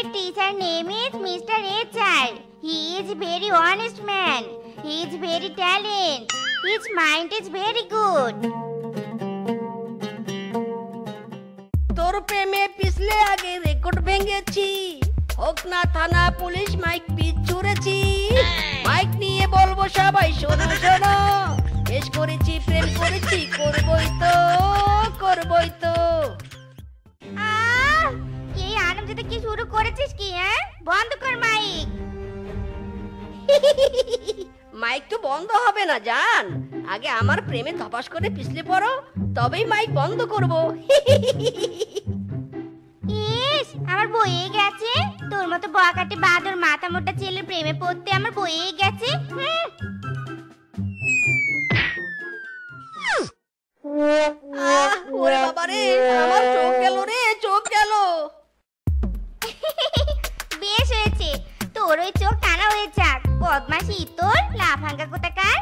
teacher name is Mr. HR. He is very honest man. He is very talented. His mind is very good. তোর প্রেমে পিছলে আগে record ভেঙেছি, হোক না থানা পুলিশ মাইক পিছুরেছি। মাইক নিয়ে বলবো সবাই শোনো শোনো, বেশ করেছি প্রেম করেছি, করবই তো করবই তো। এই আনন্দটা কি শুরু করেছিস কি? বন্ধ কর মাইক। মাইক তো বন্ধ হবে না জান, আগে আমার প্রেমে ধপাস করে পিছলে পড়ো, তবেই মাইক বন্ধ করব। ইস, আমার বইয়ে গেছে। তোর মতো বকাটে বাদর মাথা মোটা ছেলের প্রেমে পড়তে আমার বইয়ে গেছে। ওরে বাবা রে, আমার চোখ গেল রে, চোখ গেল। বেশ হয়েছে, তোর ওই চোখ কানা হয়ে যাক। বদমাশি তোর লাফাঙ্গা কোথাকার।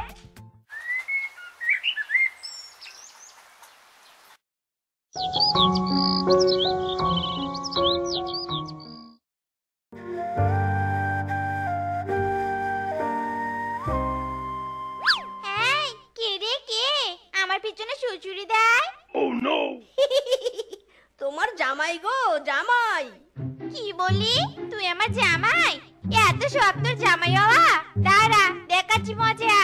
আমার পিছনে সুচুরি দেয়। তোমার জামাই গো, জামাই। কি বলি? তুই আমার জামাই? এত সব তোর জামাই হওয়া? দাঁড়া, দেখাচ্ছি মজা।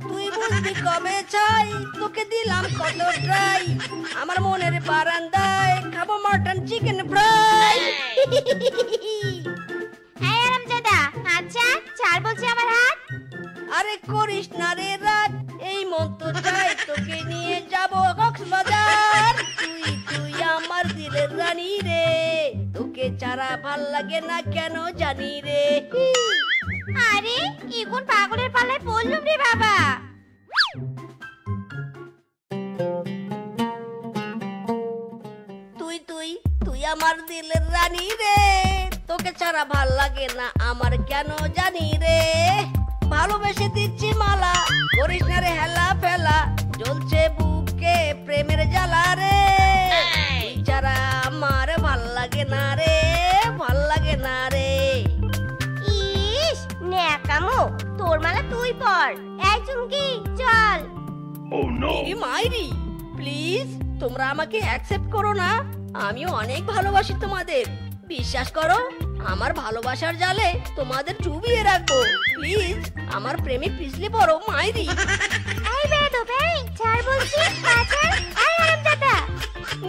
তুই বুঝবি কবে চাই, তোকে দিলাম কত ট্রাই। আমার মনের বারান্দায় খাবো মটন চিকেন ফ্রাই। এই আরামজাদা, আচ্ছা ছাড় বলছি আমার হাত। আরে করিস না রে রাত, এই মন তো চাই তোকে নিয়ে যাব কক্সবাজার। তুই তুই আমার দিলের রানী রে, তোকে ছাড়া ভাল লাগে না কেন জানি রে। আরে এখন পাগলের পাল্লায় পড়লুম রে বাবা। তুই তুই তুই আমার দিলের রানী রে, তোকে ছাড়া ভাল লাগে না আমার কেন জানি রে। ভালোবেসে দিচ্ছি মালা, করিস না রে হেলা ফেলা, জ্বলছে বুকে প্রেমের জ্বালা রে। তুই ছাড়া আমার ভাল লাগে না রে, ভাল লাগে না রে। ইস, ন্যাকামো, তোর মালা তুই পর। এই চুমকি চল। মেরি মাইরি, প্লিজ তোমরা আমাকে অ্যাকসেপ্ট করো না, আমিও অনেক ভালোবাসি তোমাদের। বিশ্বাস করো, আমার ভালোবাসার জালে তোমাদের চুবিয়ে রাখবো। প্লিজ আমার প্রেমে পিছলে পড়ো মাইরি। এই বেয়াদব, এই ছাড় বলছি, ছাড়। এই আরামজাদা।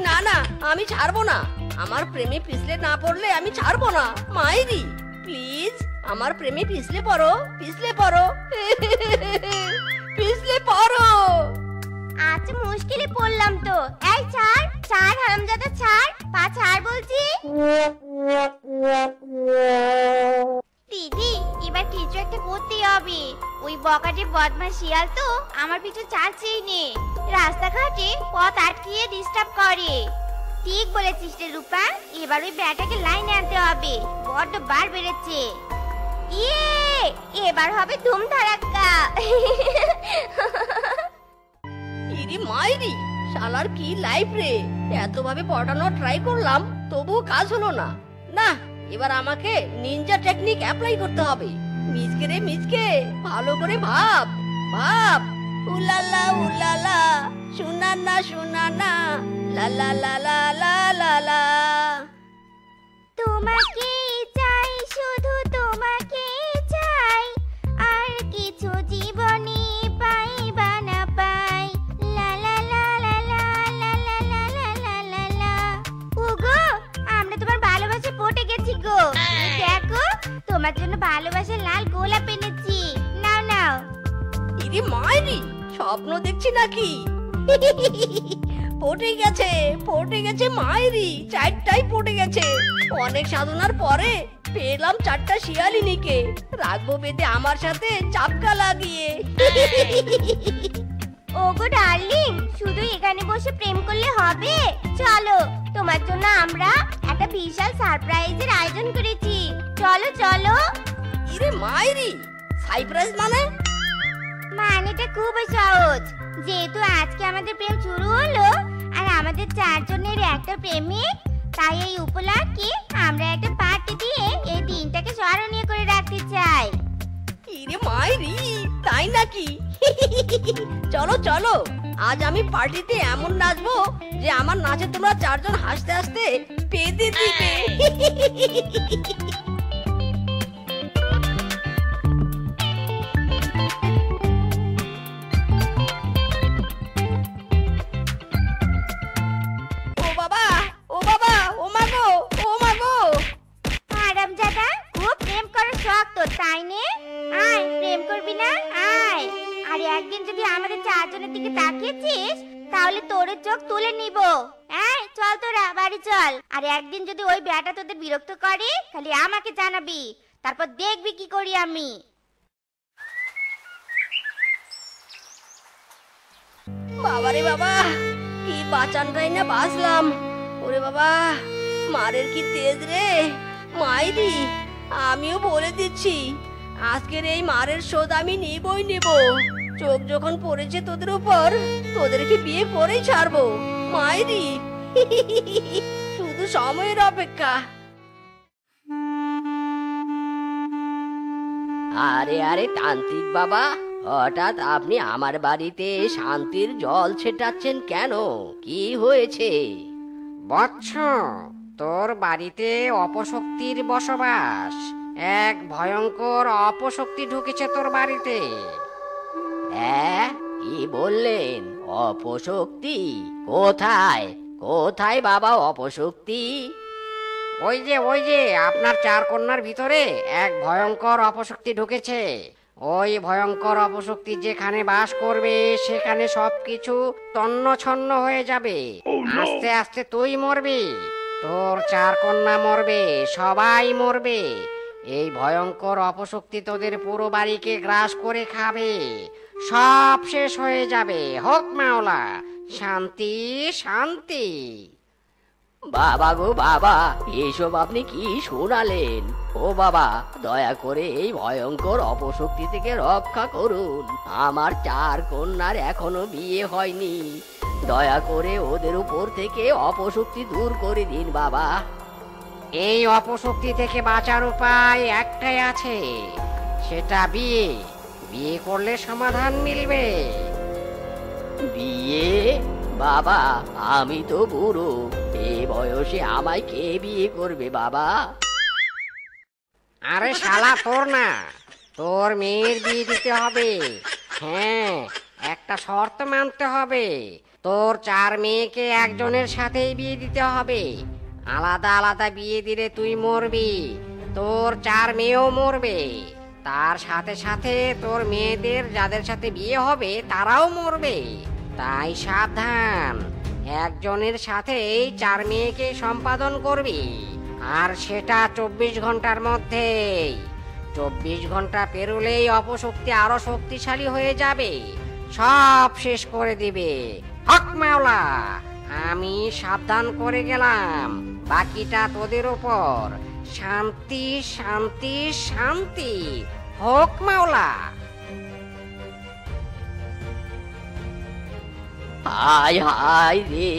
না না, আমি ছাড়বো না। আমার প্রেমে পিছলে না পড়লে আমি ছাড়বো না মাইরি। প্লিজ আমার প্রেমে পিছলে পড়ো, পিছলে পড়ো, পিছলে পড়ো। আচ্ছা মুশকিলে পড়লাম তো। এই ছাড়, ছাড় হারামজাদা, ছাড়। পা ছাড় বলছি। দিদি, এবার কিছু একটা করতেই হবে। ওই বকাটে বদমাশ শিয়াল তো আমার পিছু ছাড়ছেই নে। রাস্তাঘাটে পথ আটকিয়ে ডিস্টার্ব করে। ঠিক বলেছিস রে রূপা, এবার ওই ব্যাটাকে লাইনে আনতে হবে। বড্ড বার বেড়েছে। ইয়ে, এবার হবে ধুম ধারাক্কা। ইরি মাইরি, শালার কি লাইফ রে। এতভাবে পটানো ট্রাই করলাম, তবুও কাজ হলো না। না, এবার আমাকে নিনজা টেকনিক অ্যাপ্লাই করতে হবে। মিসকে রে মিসকে, ভালো করে ভাব ভাব। উলালা উলালা, শোনা না শোনা না, লা লা লা লা লা লা লা। তোমাকে চাই, শুধু তোমাকে চাই, আর কিছু জীবনে পাই বা না পাই। লা লা লা লা লা লা লা লা লা লা লা লা। ওগো, আমরা তোমার ভালোবাসা পটে গেছি গো। এই দেখো, তোমার জন্য ভালোবাসার লাল গোলাপ এনেছি। নাও নাও। ইরি মাইরি, স্বপ্ন দেখছি নাকি? পটে গেছে, পটে গেছে মাইরি, চারটাই পটে গেছে। অনেক সাধনার পরে পেলাম চারটা শিয়ালিনীকে, রাখবো বেঁধে আমার সাথে চাপকা লাগিয়ে। ওগো ডার্লিং, শুধু এখানে বসে প্রেম করলে হবে? চলো, তোমার জন্য আমরা একটা বিশাল সারপ্রাইজের আয়োজন করেছি। চলো চলো। ইরে মাইরি, সারপ্রাইজ মানে? মানেটা খুবই সহজ। যেহেতু আজকে আমাদের প্রেম শুরু হলো, আর আমাদের চারজনের একটা প্রেমিক তাই এই উপলক্ষে আমরা একটা পার্টি দিয়ে এই দিনটাকে স্মরণীয় করে রাখতে চাই। ইরে মাইরি, তাই নাকি? চলো চলো, আজ আমি পার্টিতে এমন নাচবো যে আমার নাচে তোমরা চারজন হাসতে হাসতে পেতে দিবে। ও বাবা, ও বাবা, ও মাগো, ও মাগো। হারামজাদা, খুব প্রেম করার শখ তোর, তাই নে? আয়, প্রেম করবি না? আয়। আর একদিন যদি আমাদের চারজনের দিকে তাকিয়েছিস তাহলে তোর চোখ তুলে নিব। এই চল তোরা বাড়ি চল। আর একদিন যদি ওই বেটা তোদের বিরক্ত করে খালি আমাকে জানাবি, তারপর দেখবি কি করি আমি। বাবারে বাবা, কি বাঁচানটাই না বাঁচলাম। ওরে বাবা, মারের কি তেজ রে মাইরি। আমিও বলে দিচ্ছি, আজকের এই মারের শোধ আমি নিবই নিব। চোখ যখন পড়েছে তোদের উপর, তোদেরকে বিয়ে করেই ছাড়বো মাইরি। শুধু সময়ের অপেক্ষা। আরে আরে তান্ত্রিক বাবা, হঠাৎ আপনি আমার বাড়িতে শান্তির জল ছেটাচ্ছেন কেন? কি হয়েছে? বৎস, তোর বাড়িতে অপশক্তির বসবাস। এক ভয়ঙ্কর অপশক্তি ঢুকেছে তোর বাড়িতে। হ্যাঁ, কি বললেন? অপশক্তি? কোথায় কোথায় বাবা অপশক্তি? ওই যে আপনার চার কন্যার ভিতরে এক ভয়ঙ্কর অপশক্তি ঢুকেছে। ওই ভয়ঙ্কর অপশক্তি যেখানে বাস করবে সেখানে সবকিছু তন্ন ছন্ন হয়ে যাবে। আস্তে আস্তে তুই মরবি, তোর চার কন্যা মরবে, সবাই মরবে। এই ভয়ঙ্কর অপশক্তি তোদের পুরো বাড়িকে গ্রাস করে খাবে, সব শেষ হয়ে যাবে। হোক মাওলা, শান্তি শান্তি। বাবা গো বাবা, এসব আপনি কি শোনালেন? ও বাবা, দয়া করে এই ভয়ঙ্কর অপশক্তি থেকে রক্ষা করুন। আমার চার কন্যার এখনো বিয়ে হয়নি, দয়া করে ওদের উপর থেকে অপশক্তি দূর করে দিন বাবা। এই অপশক্তি থেকে বাঁচার উপায় একটাই আছে, সেটা বিয়ে। বিয়ে করলে সমাধান মিলবে। বিয়ে? বাবা, আমি তো বুড়ো, এই বয়সে আমায় কে বিয়ে করবে বাবা? আরে শালা, তোর না, তোর মেয়ের বিয়ে দিতে হবে। হ্যাঁ, একটা শর্ত মানতে হবে। তোর চার মেয়েকে একজনের সাথেই বিয়ে দিতে হবে। আলাদা আলাদা বিয়ে দিলে তুই মরবি, তোর চার মেয়েও মরবে। তার সাথে সাথে তোর মেয়েদের যাদের সাথে বিয়ে হবে তারাও মরবে। তাই সাবধান, একজনের সাথেই চার মেয়েকে সম্পাদন করবি। আর সেটা 24 ঘন্টার মধ্যেই। 24 ঘন্টা পেরোলেই অপশক্তি আরো শক্তিশালী হয়ে যাবে, সব শেষ করে দিবে। হক মাওলা, আমি সাবধান করে গেলাম, বাকিটা তোদের উপর। শান্তি শান্তি শান্তি। হোক মাওলা। হায় হায় রে,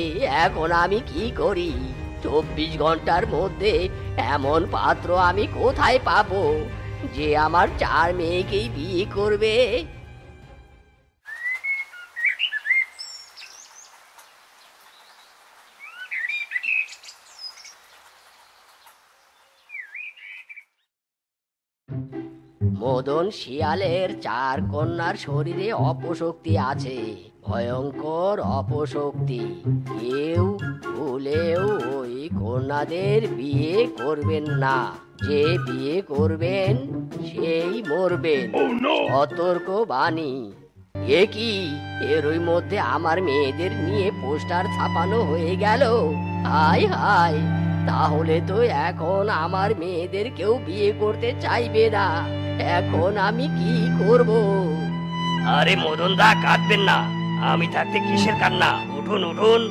এখন আমি কি করি? 24 ঘন্টার মধ্যে এমন পাত্র আমি কোথায় পাবো যে আমার চার মেয়েকেই বিয়ে করবে? মদন শিয়ালের চার কন্যার শরীরে অপশক্তি আছে, ভয়ঙ্কর অপশক্তি। কেউ ভুলেও ওই কন্যাদের বিয়ে করবেন না। যে বিয়ে করবেন সেই মরবেন। সতর্ক বাণী। এ কি, এরই মধ্যে আমার মেয়েদের নিয়ে পোস্টার ছাপানো হয়ে গেল। হায় হায়, তাহলে তো এখন আমার মেয়েদের কেউ বিয়ে করতে চাইবে না। এখন আমি কি করব? আরে মদন দা, কাঁদবেন না, আমি থাকতে কিসের কান্না? উঠুন উঠুন।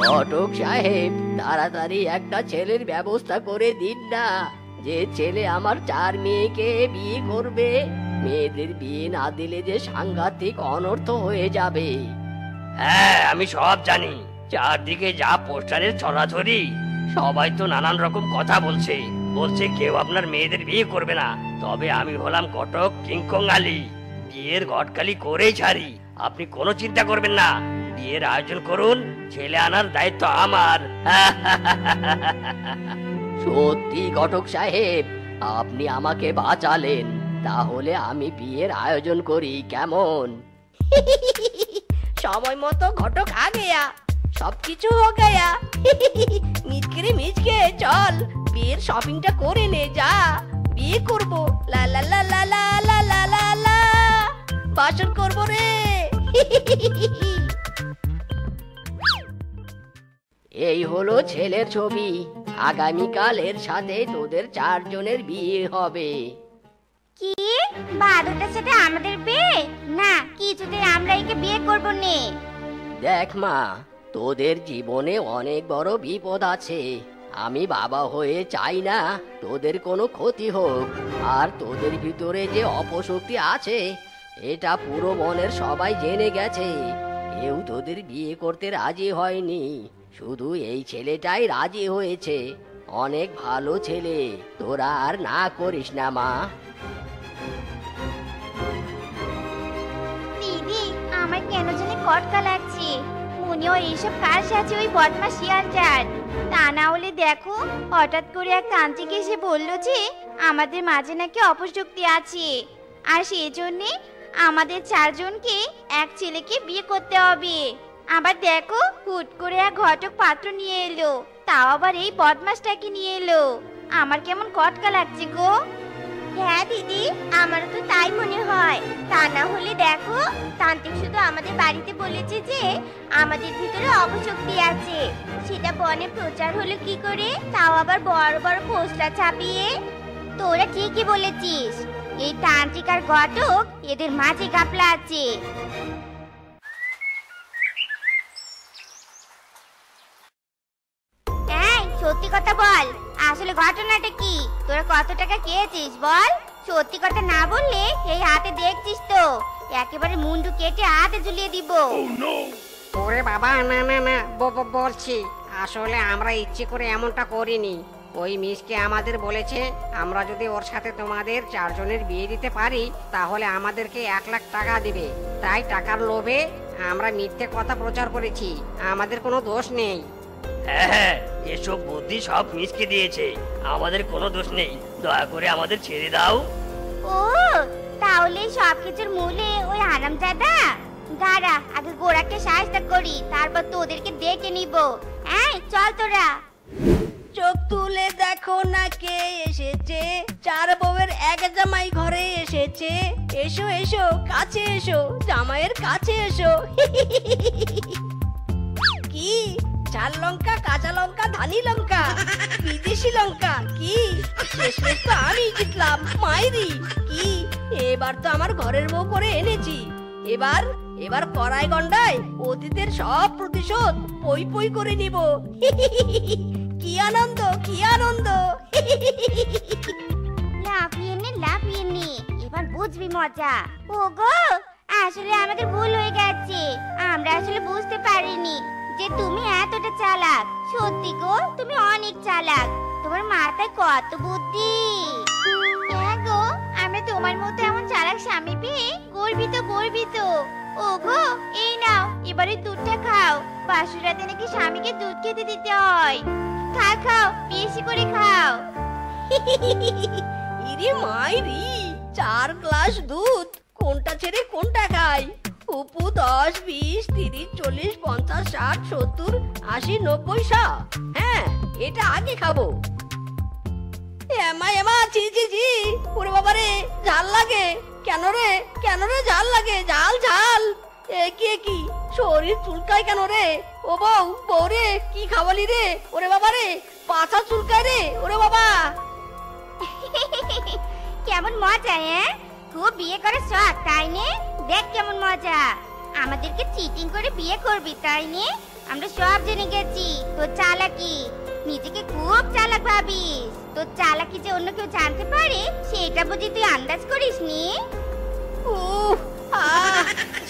ঘটক সাহেব, তাড়াতাড়ি একটা ছেলের ব্যবস্থা করে দিন না, যে ছেলে আমার চার মেয়েকে বিয়ে করবে। মেয়েদের বিয়ে না দিলে যে সাংঘাতিক অনর্থ হয়ে যাবে। হ্যাঁ, আমি সব জানি। চারদিকে যা পোস্টারের ছড়াছড়ি, সবাই তো নানান রকম কথা বলছে। বলছে কেউ আপনার মেয়েদের বিয়ে করবে না। তবে আমি হলাম ঘটক কিংকং আলী, বিয়ের ঘটকালি করেই ছাড়ি। আপনি কোনো চিন্তা করবেন না, বিয়ের আয়োজন করুন, ছেলে আনার দায়িত্ব আমার। সত্যি ঘটক সাহেব, আপনি আমাকে বাঁচালেন। তাহলে আমি বিয়ের আয়োজন করি কেমন? সময় মতো ঘটক আ গেয়া, সবকিছু হো গেয়া। মিচকে রে মিচকে, চল বিয়ের শপিংটা করে নে, যা বিয়ে করবো। লা লা লা লা লা লা লা লা লা, বাসন করবো রে। এই হলো ছেলের ছবি। আগামীকাল এর সাথে তোদের 4 জনের বিয়ে হবে। কি বাদুটার সাথে আমাদের বিয়ে? না, কিছুতে আমরা একে বিয়ে করব নে। দেখ মা, তোদের জীবনে অনেক বড় বিপদ আছে। আমি বাবা হয়ে চাই না তোদের কোনো ক্ষতি হোক। আর তোদের ভিতরে যে অপশক্তি আছে এটা পুরো বনের সবাই জেনে গেছে। কেউ তোদের বিয়ে করতে রাজি হয়নি, শুধু এই ছেলেটাই রাজি হয়েছে। অনেক ভালো ছেলে, তোরা আর না করিস না মা। দিদি, আমার কেন জানি কটকা লাগছে। মনে হয় এইসব কার সাথে ওই বদমাস শিয়ালটার। তা না হলে দেখো, হঠাৎ করে এক তান্ত্রিক এসে বললো যে আমাদের মাঝে নাকি অপশক্তি আছে, আর সেই জন্যে আমাদের 4 জনকে এক ছেলেকে বিয়ে করতে হবে। আবার দেখো, হুট করে এক ঘটক পাত্র নিয়ে এলো, তাও আবার এই বদমাসটাকে নিয়ে এলো। আমার কেমন কটকা লাগছে গো। হ্যাঁ দিদি, আমারও তো তাই মনে হয়। তা না হলে দেখো, তান্ত্রিক শুধু আমাদের বাড়িতে বলেছে যে আমাদের ভিতরে অপশক্তি আছে। সেটা বনে প্রচার হলো কি করে, তাও আবার বড় বড় পোস্টার ছাপিয়ে। তোরা ঠিকই বলেছিস, এই তান্ত্রিক আর ঘটক এদের মাঝে গাপলা আছে। এই সত্যি কথা বল, আসলে ঘটনাটা কি? তোরা কত টাকা খেয়েছিস বল? সত্যি কথা না বললে এই হাতে দেখছিস তো, একেবারে মুন্ডু কেটে হাতে ঝুলিয়ে দিব। ওরে বাবা, না না না, বলছি আসলে আমরা ইচ্ছে করে এমনটা করিনি। ওই মিসকে আমাদের বলেছে আমরা যদি ওর সাথে তোমাদের 4 জনের বিয়ে দিতে পারি তাহলে আমাদেরকে 1 লাখ টাকা দিবে। তাই টাকার লোভে আমরা মিথ্যে কথা প্রচার করেছি, আমাদের কোনো দোষ নেই। হ্যাঁ হ্যাঁ, এসব বুদ্ধি সব মিসকে দিয়েছে, আমাদের কোনো দোষ নেই। দয়া করে আমাদের ছেড়ে দাও। ও, তাহলে সবকিছুর মূলে ওই হারামজাদা। দাঁড়া, আগে গোড়াকে সাহায্য করি, তারপর তোদেরকে দেখে নিব। এই চল তোরা। চোখ তুলে দেখো না কে এসেছে, 4 বউয়ের এক জামাই ঘরে এসেছে। এসো এসো, কাছে এসো, জামাইয়ের কাছে এসো। কি ঝাল লঙ্কা, কাঁচা লঙ্কা, ধানি লঙ্কা, বিদেশি লঙ্কা, কি শেষমেশ তো আমি জিতলাম মাইরি। কি এবার তো আমার ঘরের বউ করে এনেছি। এবার কড়াই গন্ডায় অতীতের সব প্রতিশোধ পই পই করে নিব। কি আনন্দ, কি আনন্দ। লাফিয়ে নে, এবার বুঝবি মজা। ওগো, আসলে আমাদের ভুল হয়ে গেছে। আমরা আসলে বুঝতে পারিনি যে তুমি এতটা চালাক। সত্যি গো, তুমি অনেক চালাক। তোমার মাথায় কত বুদ্ধি। হ্যাঁ গো, আমরা তোমার মতো এমন চালাক স্বামী পেয়ে গর্বিত। ওগো, এই নাও, এবারে দুধটা খাও। বাসুরাতে নাকি স্বামীকে দুধ খেতে দিতে হয়। খাও, বেশি করে খাও। ইরে মাইরি, 4 গ্লাস দুধ, কোনটা ছেড়ে কোনটা খাই? উপু 10, 20, 30, 40, 50, 60, 70, 80, 90, 100। হ্যাঁ, এটা আগে খাবো। এমা জি জি জি, ওরে বাবা রে, ঝাল লাগে। কেন রে ঝাল লাগে? ঝাল কি শরীর চুলকায় কেন রে? ও বউ রে, কি খাওয়ালি রে? ওরে বাবা রে, পাছা চুলকায় রে, ওরে বাবা। কেমন মজা, খুব বিয়ে করে শখ, তাই নে? দেখ কেমন মজা। আমাদেরকে চিটিং করে বিয়ে করবি, তাই নে? আমরা সব জেনে গেছি তোর চালাকি। নিজেকে খুব চালাক ভাবিস। তোর চালাকি যে অন্য কেউ জানতে পারে সেটা বুঝি তুই আন্দাজ করিস নি?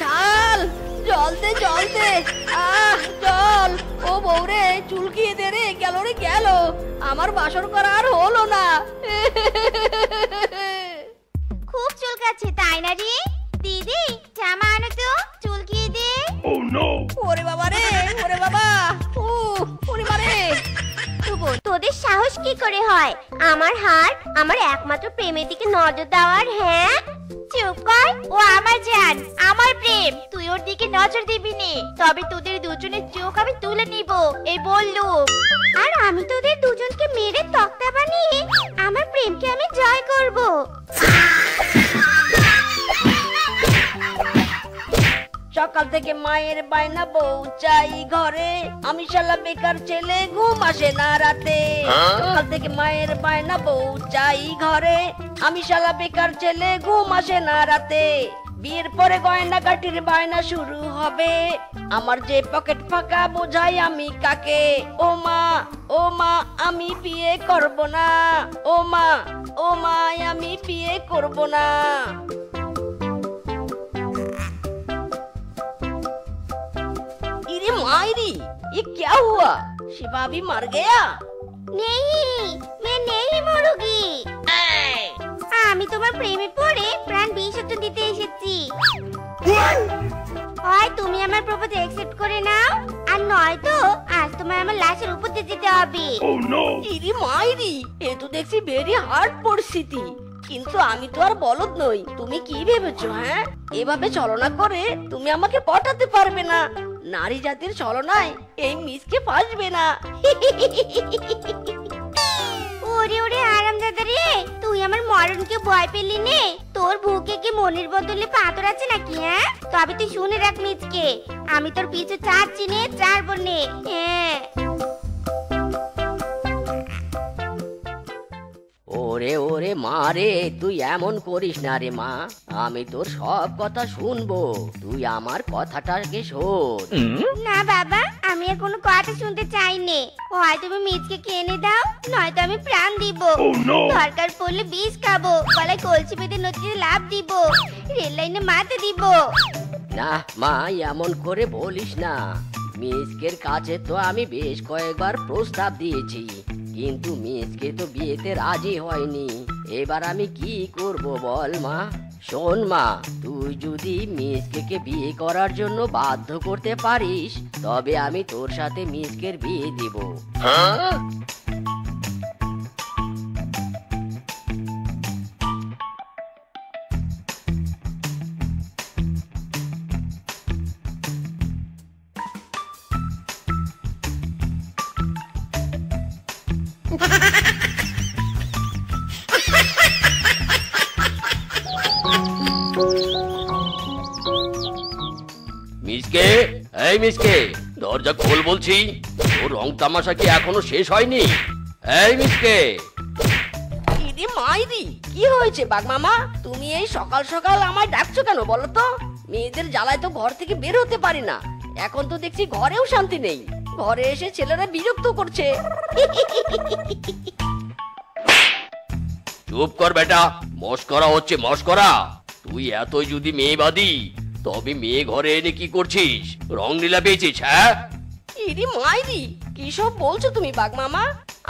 ঝাল, জল দে, জল। ও বউ রে, চুলকিয়ে দে রে, গেল গেল রে গেল, আমার বাসর করা আর হলো না। খুব চুলকাচ্ছে তাই না রে? দিদি জামা আনো তো, চুলকিয়ে দে। ওরে বাবা রে, ওরে বাবা, ওরে মারে। তোদের সাহস কি করে হয় আমার হাত, আমার একমাত্র প্রেমের দিকে নজর দেওয়ার? হ্যাঁ চুপ কর, ও আমার জান, আমার প্রেম, তুই ওর দিকে নজর দিবি নে, তবে তোদের দুজনের চোখ আমি তুলে নিব, এই বললুম। আর আমি তোদের দুজনকে মেরে তক্তা বানিয়ে আমার প্রেমকে আমি জয় করব। সকাল থেকে মায়ের বায়না বউ চাই ঘরে, আমি শালা বেকার ছেলে ঘুম আসে না রাতে। সকাল থেকে মায়ের বায়না বউ চাই ঘরে, আমি শালা বেকার ছেলে ঘুম আসে না রাতে। বিয়ের পরে গয়না কাঠির বায়না শুরু হবে, আমার যে পকেট ফাঁকা বোঝাই আমি কাকে। ও মা আমি বিয়ে করব না, ও মা আমি বিয়ে করব না। मायरी ये क्या हुआ? शिवा भी मर गया? नहीं, मैं नहीं मरूंगी। আমি তোমার প্রেমে পড়ে প্রাণ বিসর্জন দিতে এসেছি। হয় তুমি আমার প্রপোজ অ্যাকসেপ্ট করে নাও, আর নয়তো আজ তোমার আমার লাশের উপর দিয়ে যেতে হবে। ইরি মাইরি, এ তো দেখছি ভেরি হার্ড পরিস্থিতি। কিন্তু আমি তো আর বলদ নই, তুমি কি ভেবেছো? হ্যাঁ, এভাবে ছলনা করে তুমি আমাকে পটাতে পারবে না। নারী জাতির ছলনায় এই মিসকে ফাঁসবে না। ওরে ওরে আরামদাদা রে, তুই আমার মরণকে ভয় পেলি নে? তোর বুকে কি মনের বদলে পাথর আছে নাকি? হ্যাঁ, তবে তুই শুনে রাখ মিচকে, আমি তোর পিছু ছাড়ছি নে, ছাড়বো নে। হ্যাঁ ওরে ওরে মা রে, তুই এমন করিস না রে মা, আমি তোর সব কথা শুনবো, তুই আমার কথাটাকে শোন। না বাবা, আমি আর কোনো কথা শুনতে চাই নে। হয় তুমি মিচকে কেনে দাও, নয়তো আমি প্রাণ দিব। দরকার পড়লে বিষ খাবো, গলায় কলসি বেঁধে নদীতে লাফ দিব, রেল লাইনে মাথা দিব। না মা, এমন করে বলিস না। মিসকের কাছে তো আমি বেশ কয়েকবার প্রস্তাব দিয়েছি, কিন্তু মিসকে তো বিয়েতে রাজি হয়নি। এবার আমি কি করব বল মা? শোন মা, তুই যদি মিসকে বিয়ে করার জন্য বাধ্য করতে পারিস, তবে আমি তোর সাথে মিসকের বিয়ে দিব। মিসকে, এই মিসকে, দরজা খোল বলছি। ওর রং তামাশা কি এখনো শেষ হয়নি? এই মিসকে। ইরি মাইরি, কি হয়েছে বাঘ মামা? তুমি এই সকাল সকাল আমায় ডাকছো কেন বলো তো? মেয়েদের জ্বালায় তো ঘর থেকে বের হতে পারি না, এখন তো দেখছি ঘরেও শান্তি নেই। ঘরে এসে ছেলেরা বিরক্ত করছে। চুপ কর বেটা, মস্করা হচ্ছে মস্করা। তুই এতই যদি মেয়েবাদী, তবে মেয়ে ঘরে এনে কি করছিস? রং নীলা পেয়েছিস? হ্যাঁ, ইরি মাইরি, কি সব বলছো তুমি বাঘ মামা?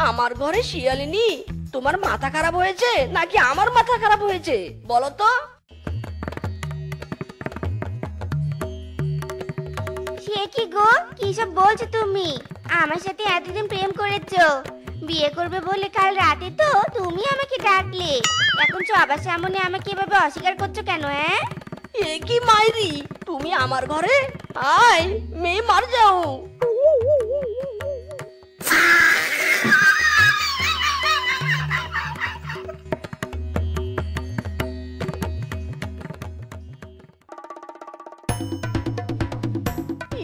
আমার ঘরে শিয়ালিনী, তোমার মাথা খারাপ হয়েছে নাকি আমার মাথা খারাপ হয়েছে বলো তো? সে কি গো, কি সব বলছো তুমি? আমার সাথে এতদিন প্রেম করেছো, বিয়ে করবে বলে কাল রাতে তো তুমি আমাকে ডাকলে, এখন সবার সামনে আমাকে এভাবে অস্বীকার করছো কেন? হ্যাঁ, এ কি মাইরি, তুমি আমার ঘরে? আয়, মেয়ে মার যাও।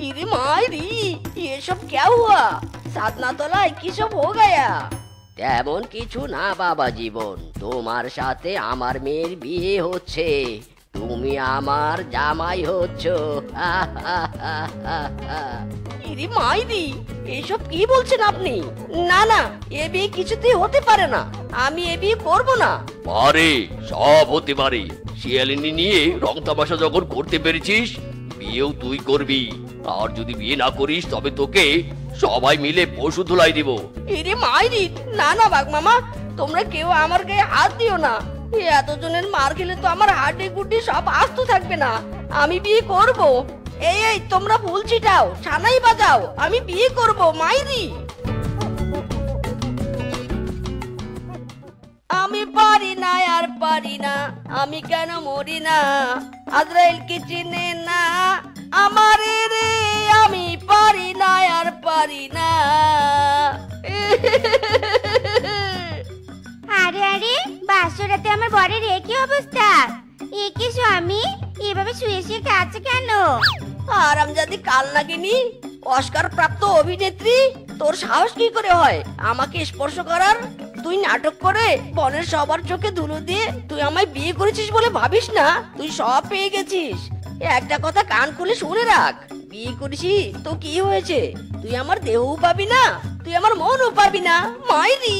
इरे मायरी, ये सब क्या हुआ? साधना तलाय की सब हो गया? তেমন কিছু না বাবা জীবন, তোমার সাথে আমার মেয়ের বিয়ে হচ্ছে, তুমি আমার জামাই হচ্ছ। ইরি মাইরি, এসব কি বলছেন আপনি? না না, এ বিয়ে কিছুতেই হতে পারে না, আমি এ বিয়ে করব না। পারে, সব হতে পারে। শিয়ালিনী নিয়ে রং তামাশা যখন করতে পেরেছিস, বিয়েও তুই করবি। আর যদি বিয়ে না করিস তবে তোকে সবাই মিলে পশু ধুলাই দিব। ইরে মাইরি, না না বাঘ মামা, তোমরা কেউ আমার গায়ে হাত দিও না। এতজনের মার খেলে তো আমার হাড্ডি গুড্ডি সব আস্ত থাকবে না। আমি বিয়ে করব। এই এই তোমরা ফুল ছিটাও, সানাই বাজাও, আমি বিয়ে করব মাইরি। আমি পারি না আর পারি না, আমি কেন মরি না, আজরাইল কি চিনে না আমারে রে, আমি পারি না আর পারি না। আরে আরে, বাসরাতে আমার বরের একই অবস্থা। একে স্বামী এভাবে শুয়ে শুয়ে কাছে কেন? আরামজাদি কাল নাগিনি, অস্কার প্রাপ্ত অভিনেত্রী, তোর সাহস কি করে হয় আমাকে স্পর্শ করার? তুই নাটক করে বনের সবার চোখে ধুলো দিয়ে তুই আমায় বিয়ে করেছিস বলে ভাবিস না তুই সব পেয়ে গেছিস। একটা কথা কান খুলে শুনে রাখ, বিয়ে করেছি তো কি হয়েছে? তুই আমার দেহও পাবি না, তুই আমার মনও পাবি না মাইরি।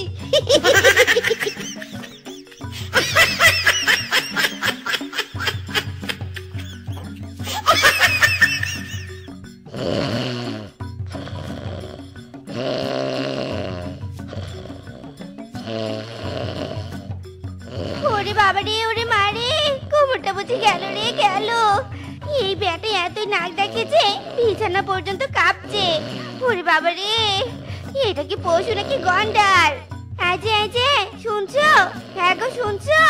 ওরে বাবা রে, ওরে মারে, কোমরটা বুঝে গেল রে গেল। এই ব্যাটা এতই নাক ডাকেছে বিছানা পর্যন্ত কাঁপছে। ওরে বাবা রে, এটা কি পশু নাকি গন্ডার? আজে আজে শুনছো? হ্যাঁ গো শুনছো?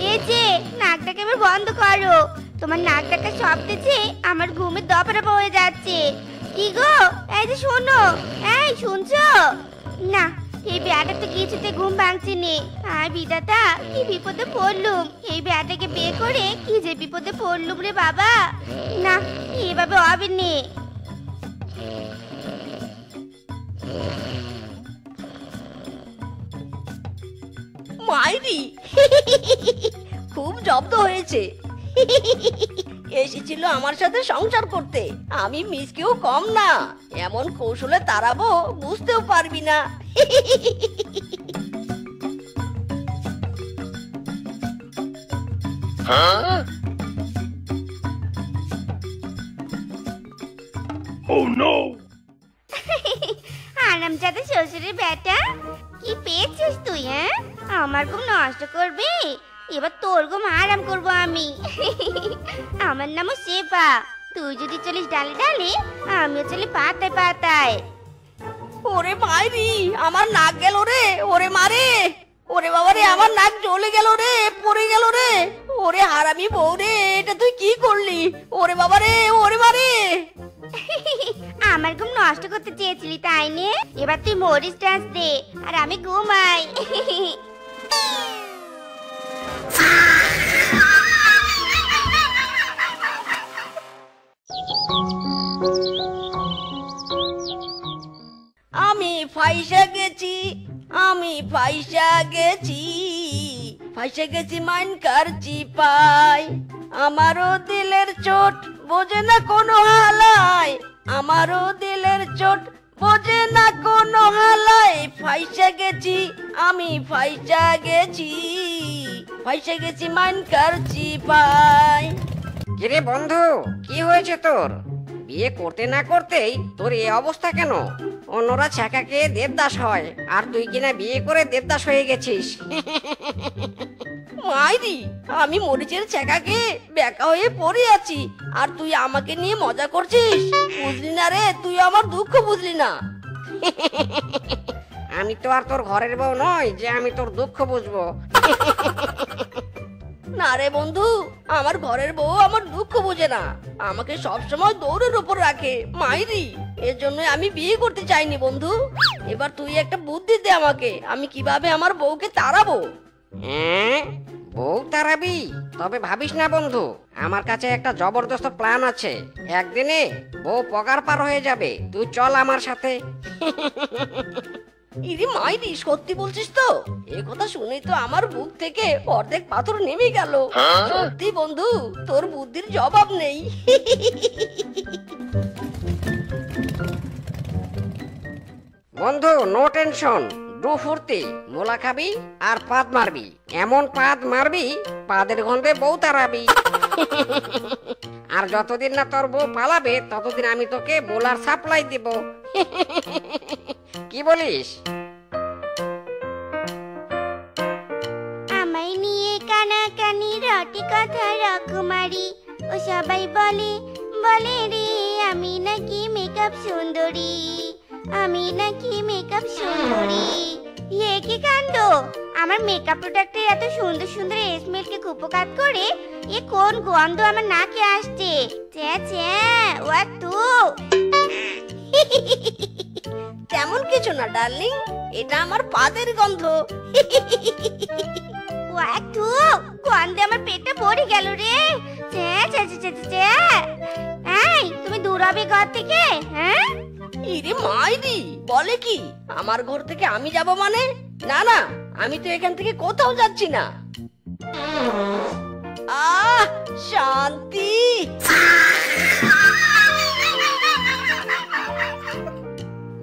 এই যে নাক ডাকা এবার বন্ধ করো। তোমার নাক ডাকা শব্দে যে আমার ঘুমের দপরা হয়ে যাচ্ছে। কি গো, এই যে শোনো, এই শুনছো? না, এই ব্যাটা তো কিছুতে ঘুম ভাঙছে নে। আর বিধাতা, কি বিপদে পড়লুম। এই ব্যাটাকে বিয়ে করে কি যে বিপদে পড়লুম রে বাবা। না, এভাবে হবে নে। মাইরি, খুব জব্দ হয়েছে। এসেছিল আমার সাথে সংসার করতে, আমি মিসকেও কম না। এমন কৌশলে তাড়াবো বুঝতেও পারবি না। আরামজাদা শ্বশুরের বেটা, কি পেয়েছিস তুই? হ্যাঁ, আমার ঘুম নষ্ট করবি? এবার তোর ঘুম আরাম করবো আমি। আমার নামও শেফা। তুই যদি চলিস ডালে ডালে, আমিও চলি পাতায় পাতায়। ওরে মাইরি, আমার নাক গেল রে, ওরে মারে, ওরে বাবা রে, আমার নাক জ্বলে গেল রে, পড়ে গেল রে। ওরে হারামি বউ রে, এটা তুই কি করলি? ওরে বাবা রে, ওরে মারে। আমার ঘুম নষ্ট করতে চেয়েছিলি তাই নে? এবার তুই মরিস ডান্স দে আর আমি ঘুমাই। আমি ফাইসা গেছি, আমি ফাইসা গেছি, ফাইসা গেছি মাইন কারচি পাই। আমারও দিলের চোট বোঝে না কোনো হালায়, আমারও দিলের চোট বোঝে না কোনো হালায়। ফাইসা গেছি, আমি ফাইসা গেছি, ফাইসা গেছি মাইন কারচি পাই। কিরে বন্ধু, কি হয়েছে তোর? বিয়ে করতে না করতেই তোর এই অবস্থা কেন? অন্যরা ছ্যাঁকাকে দেবদাস হয়, আর তুই কিনা বিয়ে করে দেবদাস হয়ে গেছিস। মাইরি, আমি মরিচের ছেঁকাকে বেকা হয়ে পড়ে আছি, আর তুই আমাকে নিয়ে মজা করছিস। বুঝলি না রে, তুই আমার দুঃখ বুঝলি না। আমি তো আর তোর ঘরের বউ নই যে আমি তোর দুঃখ বুঝবো। না রে বন্ধু, আমার ঘরের বউ আমার দুঃখ বোঝে না, আমাকে সবসময় দৌড়ের উপর রাখে মাইরি। এর জন্য আমি বিয়ে করতে চাইনি বন্ধু। এবার তুই একটা বুদ্ধি দে আমাকে, আমি কিভাবে আমার বউকে তাড়াবো। হ্যাঁ, বউ তাড়াবি? তবে ভাবিস না বন্ধু, আমার কাছে একটা জবরদস্ত প্ল্যান আছে। একদিনে বউ পগার পার হয়ে যাবে, তুই চল আমার সাথে। ইরি মাইরি, সত্যি বলছিস তো? এই কথা শুনেই তো আমার বুক থেকে অর্ধেক পাথর নেমে গেল। সত্যি বন্ধু, তোর বুদ্ধির জবাব নেই। বন্ধু, নো টেনশন, ডু ফুর্তি, মোলা খাবি আর পাদ মারবি। এমন পাদ মারবি, পাদের গন্ধে বউ তাড়াবি। আর যতদিন না তোর বউ পালাবে ততদিন আমি তোকে বোলার সাপ্লাই দিব। কি বলিস? আমায় নিয়ে কানাকানি রটি কথা রকমারি, ও সবাই বলে বলে রে আমি নাকি মেকআপ সুন্দরী, আমি নাকি মেকআপ সুন্দরী। এ কি কাণ্ড! আমার মেকআপ প্রোডাক্টের এত সুন্দর সুন্দর স্মেলকে কুপকাত করে এ কোন গন্ধ আমার নাকে আসছে? চ্যা চ্যা ওয়া তু। তেমন কিছু না ডার্লিং, এটা আমার পাদের গন্ধ। ওয়া তু, গন্ধে আমার পেটটা ভরে গেল রে। চ্যা চ্যা চ্যা চ্যা চ্যা। এই তুমি দূর হবে ঘর থেকে, হ্যাঁ? ইরে মাইরি, বলে কি আমার ঘর থেকে আমি যাব মানে? না না, আমি তো এখান থেকে কোথাও যাচ্ছি না। আহ, শান্তি।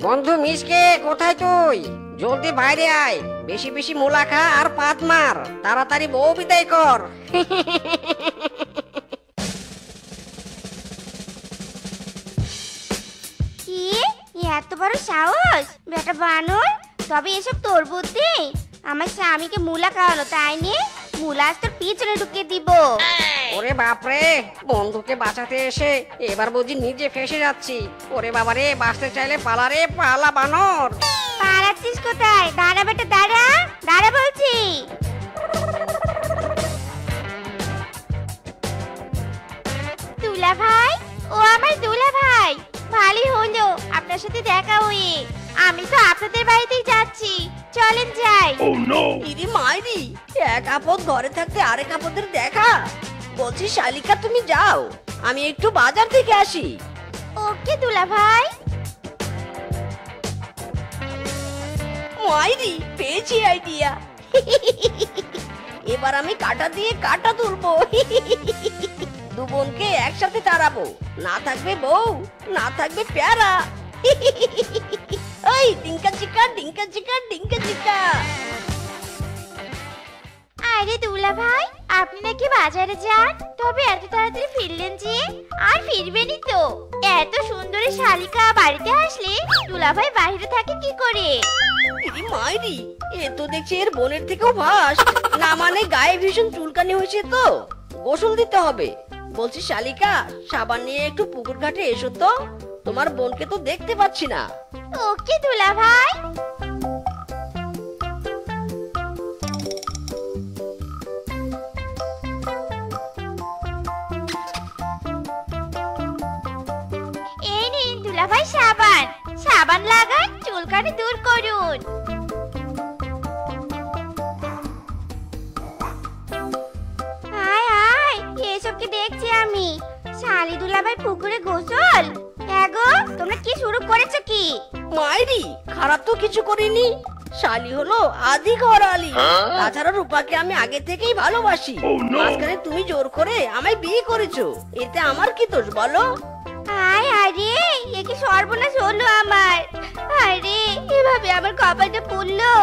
বন্ধু মিসকে, কোথায় তুই? জলদি বাইরে আয়, বেশি বেশি মুলা খা আর পাত মার, তাড়াতাড়ি বউ বিদায় কর। কি এত বড় সাহস বেটা বানর! তবে এসব তোর বুদ্ধি? আমার স্বামীকে মুলা খাওয়ালো, তাই নিয়ে মুলা আজ তোর পিছনে ঢুকিয়ে দিব। ওরে বাপরে, বন্ধুকে বাঁচাতে এসে এবার বুঝি নিজে ফেসে যাচ্ছি। ওরে বাবারে, বাঁচতে চাইলে পালা রে পালা বানর। পালাচ্ছিস কোথায়? দাঁড়া বেটা দাঁড়া, দাঁড়া বলছি। দুলা ভাই, ও আমার দুলা ভাই, ভালোই হলো আপনার সাথে দেখা হয়ে। আমি তো আপনাদের বাড়িতেই যাচ্ছি, চলেন যাই। ইরে মাইরি, এক আপদ ঘরে থাকতে আরেক আপদের দেখা। বলছি শালিকা তুমি যাও, আমি একটু বাজার থেকে আসি। ওকে দুলা ভাই। মাইরি, পেয়েছি আইডিয়া। এবার আমি কাটা দিয়ে কাটা তুলবো। দু বোনকে একসাথে তাড়াবো। না থাকবে বউ, না থাকবে প্যারা। ওই ডিঙ্কা চিকা ডিঙ্কা চিকা ডিঙ্কা চিকা। আরে দুলা ভাই, আপনি নাকি বাজারে যান? তবে এত তাড়াতাড়ি ফিরলেন যে? আর ফিরবেনই তো। এত সুন্দরী শালিকা বাড়িতে আসলে দুলা ভাই বাইরে থাকে কি করে? ইরি মাইরি, এ তো দেখছি এর বোনের থেকেও ভাস। না মানে গায়ে ভীষণ চুলকানি হয়েছে তো, গোসল দিতে হবে। বলছি শালিকা, সাবান নিয়ে একটু পুকুর ঘাটে এসো তো, তোমার বোনকে তো দেখতে পাচ্ছি না। ওকে দুলা ভাই। এই নিন দুলা ভাই সাবান, সাবান লাগান, চুলকানি দূর করুন। হায় হায়, এসব কি দেখছি আমি? শালি দুলা ভাই পুকুরে গোসল? এগো, তোমরা কি শুরু করেছো কি? মাইরি, খারাপ তো কিছু করিনি। শালি হলো আদি ঘরালি। তাছাড়া রূপাকে আমি আগে থেকেই ভালোবাসি। মাঝখানে তুমি জোর করে আমায় বিয়ে করেছো, এতে আমার কি দোষ বলো? হায় আরে, এ কি সর্বনাশ হলো আমার! আরে, এভাবে আমার কপালটা পুড়লো।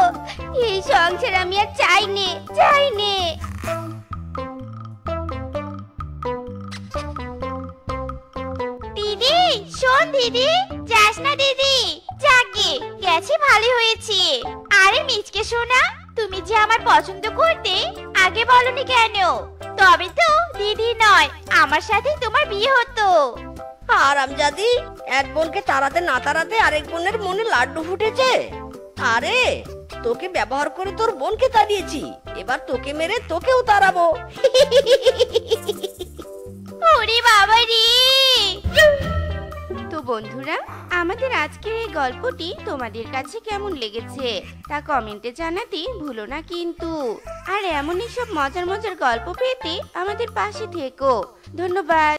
এই সংসার আমি আর চাই নে, চাই নে। দিদি, শোন দিদি, যাস না দিদি। যাকে গেছে ভালো হয়েছে। আরে মিচকে সোনা, তুমি যে আমার পছন্দ করতে আগে বলনি কেন? তবে তো দিদি নয়, আমার সাথে তোমার বিয়ে হতো। আরামজাদি, এক বোনকে তাড়াতে না তাড়াতে আরেক বোনের মনে লাড্ডু ফুটেছে। আরে, তোকে ব্যবহার করে তোর বোনকে তাড়িয়েছি, এবার তোকে মেরে তোকেও তাড়াবো। ওরে বাবা রে! তো বন্ধুরা, আমাদের আজকের এই গল্পটি তোমাদের কাছে কেমন লেগেছে তা কমেন্টে জানাতে ভুলো না কিন্তু। আর এমনই সব মজার মজার গল্প পেতে আমাদের পাশে থেকো। ধন্যবাদ।